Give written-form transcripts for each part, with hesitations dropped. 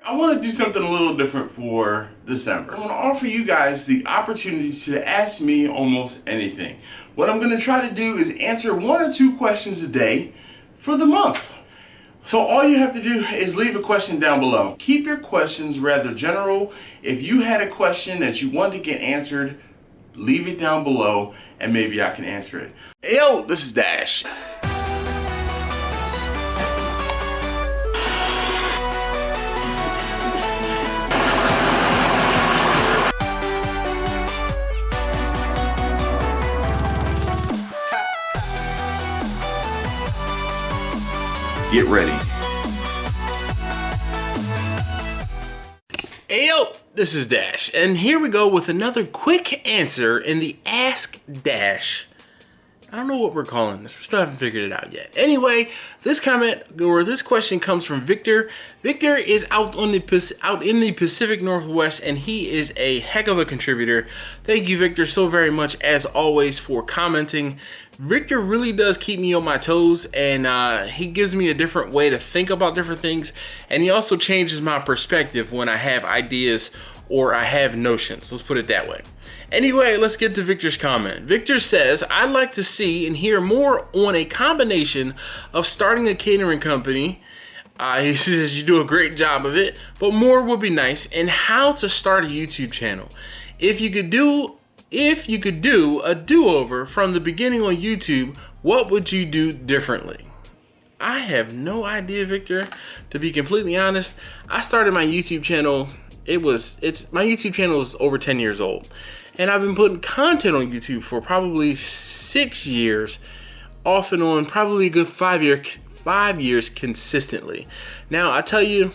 I want to do something a little different for December. I want to offer you guys the opportunity to ask me almost anything. What I'm going to try to do is answer 1 or 2 questions a day for the month. So all you have to do is leave a question down below. Keep your questions rather general. If you had a question that you want to get answered, leave it down below and maybe I can answer it. Hey, yo, this is Dash. Get ready. Hey yo, this is Dash, and here we go with another quick answer in the Ask Dash. I don't know what we're calling this. We still haven't figured it out yet. Anyway, this question comes from Victor. Victor is out in the Pacific Northwest, and he is a heck of a contributor. Thank you, Victor, so very much as always for commenting. Victor really does keep me on my toes, and he gives me a different way to think about different things, and he also changes my perspective when I have ideas or I have notions. Let's put it that way. Anyway, let's get to Victor's comment. Victor says, I'd like to see and hear more on a combination of starting a catering company. He says you do a great job of it, but more would be nice, and how to start a YouTube channel. If you could do a do-over from the beginning on YouTube, what would you do differently? I have no idea, Victor. To be completely honest, I started my YouTube channel. My YouTube channel is over 10 years old, and I've been putting content on YouTube for probably 6 years, off and on, probably a good 5 years consistently. Now, I tell you,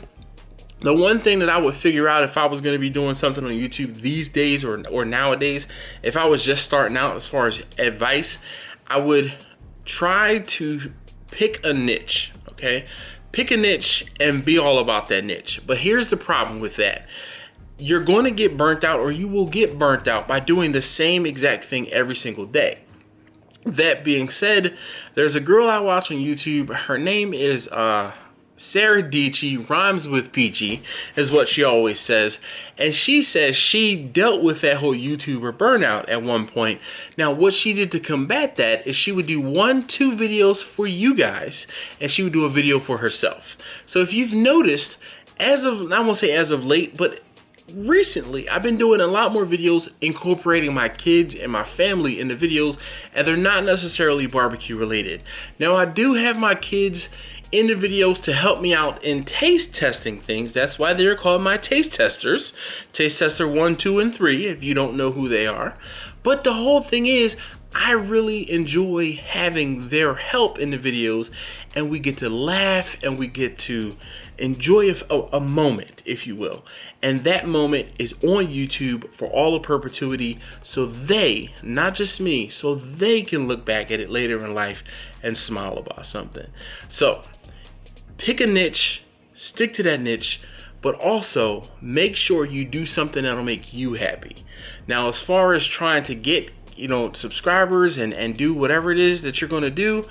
the one thing that I would figure out if I was going to be doing something on YouTube these days or nowadays, if I was just starting out as far as advice, I would try to pick a niche, okay? Pick a niche and be all about that niche. But here's the problem with that. You're going to get burnt out, or you will get burnt out by doing the same exact thing every single day. That being said, there's a girl I watch on YouTube. Her name is Sarah Dici, rhymes with peachy, is what she always says. And she says she dealt with that whole YouTuber burnout at one point. Now, what she did to combat that is she would do 1-2 videos for you guys, and she would do a video for herself. So if you've noticed, I won't say as of late, but recently I've been doing a lot more videos incorporating my kids and my family in the videos, and they're not necessarily barbecue related. Now, I do have my kids in the videos to help me out in taste testing things. That's why they're called my taste testers. Taste tester 1, 2, and 3, if you don't know who they are. But the whole thing is, I really enjoy having their help in the videos, and we get to laugh and we get to enjoy a moment, if you will. And that moment is on YouTube for all of perpetuity, so they, not just me, so they can look back at it later in life and smile about something. So pick a niche, stick to that niche, but also make sure you do something that'll make you happy. Now, as far as trying to get, subscribers and do whatever it is that you're going to do,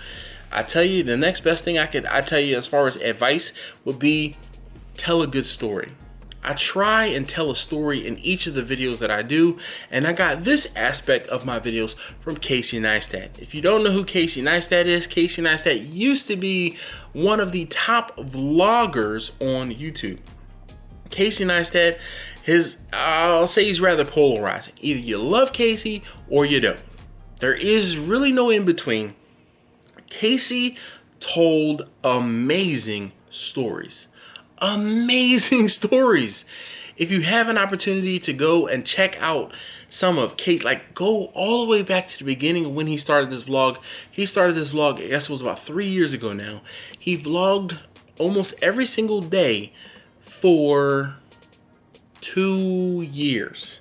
I tell you, the next best thing I tell you as far as advice would be tell a good story. I try and tell a story in each of the videos that I do, and I got this aspect of my videos from Casey Neistat. If you don't know who Casey Neistat is, Casey Neistat used to be one of the top vloggers on YouTube. Casey Neistat, I'll say he's rather polarizing. Either you love Casey or you don't. There is really no in between. Casey told amazing stories. Amazing stories. If you have an opportunity to go and check out some of Casey, go all the way back to the beginning of when he started this vlog. He started this vlog, I guess it was about 3 years ago now. He vlogged almost every single day for 2 years.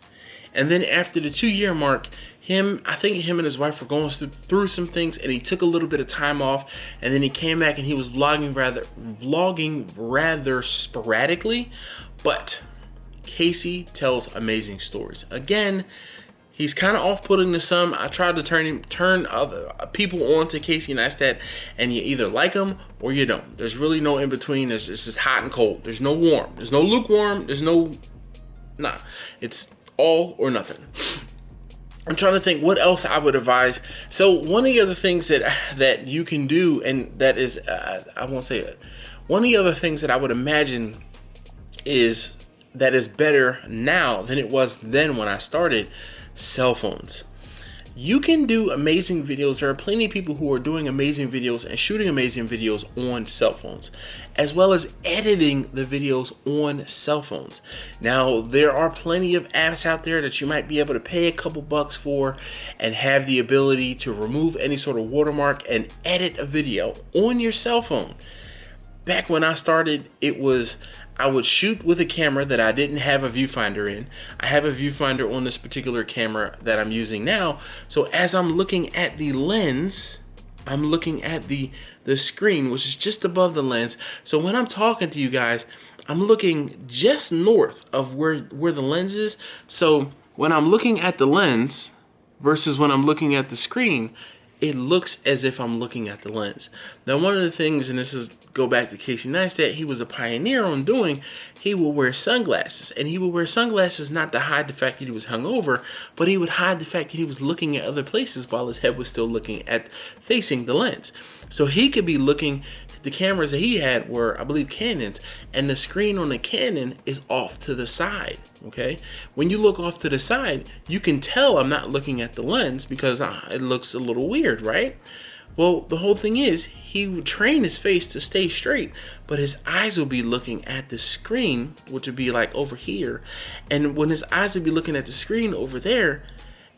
And then after the 2-year mark, I think him and his wife were going through some things, and he took a little bit of time off, and then he came back and he was vlogging rather sporadically. But Casey tells amazing stories. Again, He's kind of off-putting to some. I tried to turn other people on to Casey Neistat, and you either like him or you don't. There's really no in between. It's just hot and cold. There's no warm. There's no lukewarm. There's no, nah. It's all or nothing. I'm trying to think what else I would advise. So one of the other things that you can do, and that is, I won't say it. One of the other things that I would imagine is that is better now than it was then when I started. Cell phones. You can do amazing videos. There are plenty of people who are doing amazing videos and shooting amazing videos on cell phones, as well as editing the videos on cell phones. Now, there are plenty of apps out there that you might be able to pay a couple bucks for and have the ability to remove any sort of watermark and edit a video on your cell phone. Back when I started, I would shoot with a camera that I didn't have a viewfinder in. I have a viewfinder on this particular camera that I'm using now. So as I'm looking at the lens, I'm looking at the screen, which is just above the lens. So when I'm talking to you guys, I'm looking just north of where the lens is. So when I'm looking at the lens versus when I'm looking at the screen, it looks as if I'm looking at the lens. Now, one of the things, and this is go back to Casey Neistat, he was a pioneer on doing, he would wear sunglasses. And he would wear sunglasses not to hide the fact that he was hungover, but he would hide the fact that he was looking at other places while his head was still looking at facing the lens. So he could be looking, the cameras that he had were, I believe, Canons, and the screen on the Canon is off to the side, okay? When you look off to the side, you can tell I'm not looking at the lens because it looks a little weird, right? Well, the whole thing is, he would train his face to stay straight, but his eyes will be looking at the screen, which would be like over here. And when his eyes would be looking at the screen over there,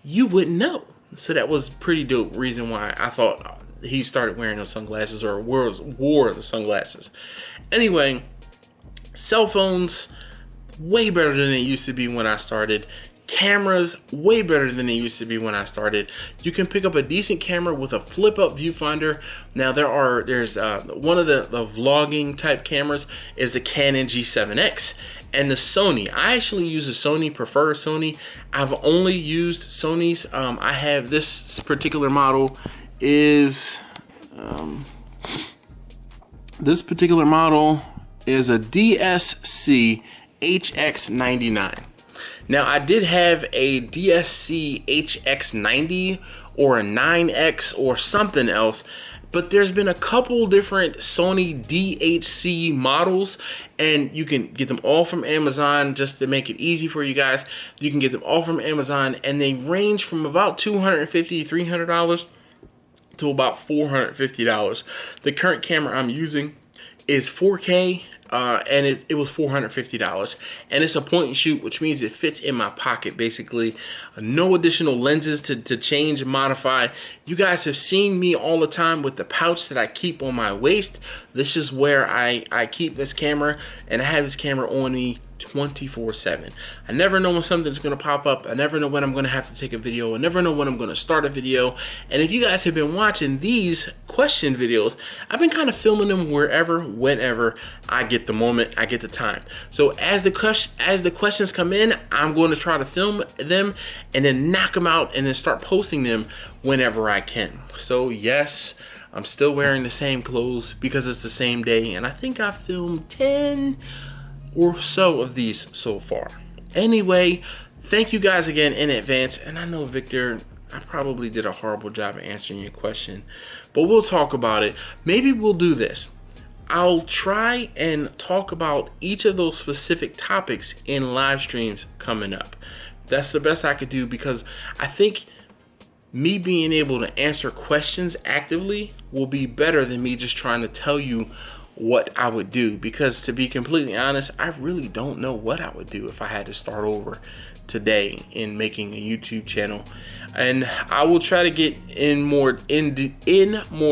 you wouldn't know. So that was pretty dope reason why I thought he started wearing those sunglasses, or wore the sunglasses. Anyway, cell phones, way better than they used to be when I started. Cameras, way better than they used to be when I started. You can pick up a decent camera with a flip-up viewfinder. Now there's one of the vlogging type cameras is the Canon G7X, and the Sony. I actually use a Sony, prefer Sony. I've only used Sony's. I have this particular model is this particular model is a DSC HX99. Now, I did have a DSC HX90 or a 9X or something else, but there's been a couple different Sony DHC models, and you can get them all from Amazon. Just to make it easy for you guys, you can get them all from Amazon, and they range from about $250, $300 to about $450. The current camera I'm using is 4K. And it was $450, and it's a point and shoot, which means it fits in my pocket basically. No additional lenses to change and modify. You guys have seen me all the time with the pouch that I keep on my waist. This is where I keep this camera, and I have this camera on me 24/7. I never know when something's gonna pop up. I never know when I'm gonna have to take a video. I never know when I'm gonna start a video. And if you guys have been watching these question videos, I've been kind of filming them wherever, whenever I get the moment, I get the time. So as the questions come in, I'm going to try to film them and then knock them out and then start posting them whenever I can. So yes, I'm still wearing the same clothes because it's the same day, and I think I filmed 10 or so of these so far. Anyway, thank you guys again in advance. And I know, Victor, I probably did a horrible job of answering your question, but we'll talk about it. Maybe we'll do this. I'll try and talk about each of those specific topics in live streams coming up. That's the best I could do, because I think me being able to answer questions actively will be better than me just trying to tell you what I would do, because to be completely honest, I really don't know what I would do if I had to start over today in making a YouTube channel. And I will try to get in more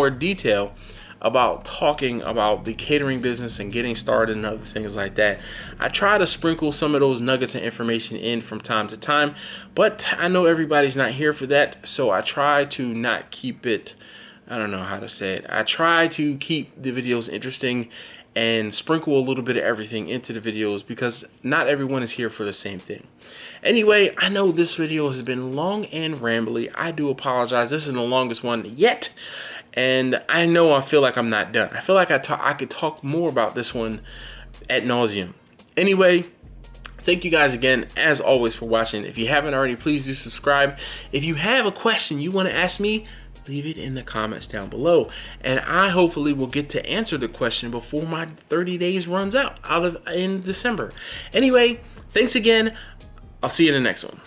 detail about talking about the catering business and getting started and other things like that. I try to sprinkle some of those nuggets of information in from time to time, but I know everybody's not here for that, so I try to not keep it, I don't know how to say it. I try to keep the videos interesting and sprinkle a little bit of everything into the videos because not everyone is here for the same thing. Anyway, I know this video has been long and rambly. I do apologize. This is the longest one yet. And I know I feel like I'm not done. I feel like I could talk more about this one ad nauseum. Anyway, thank you guys again, as always, for watching. If you haven't already, please do subscribe. If you have a question you want to ask me, leave it in the comments down below. And I hopefully will get to answer the question before my 30 days runs out in December. Anyway, thanks again. I'll see you in the next one.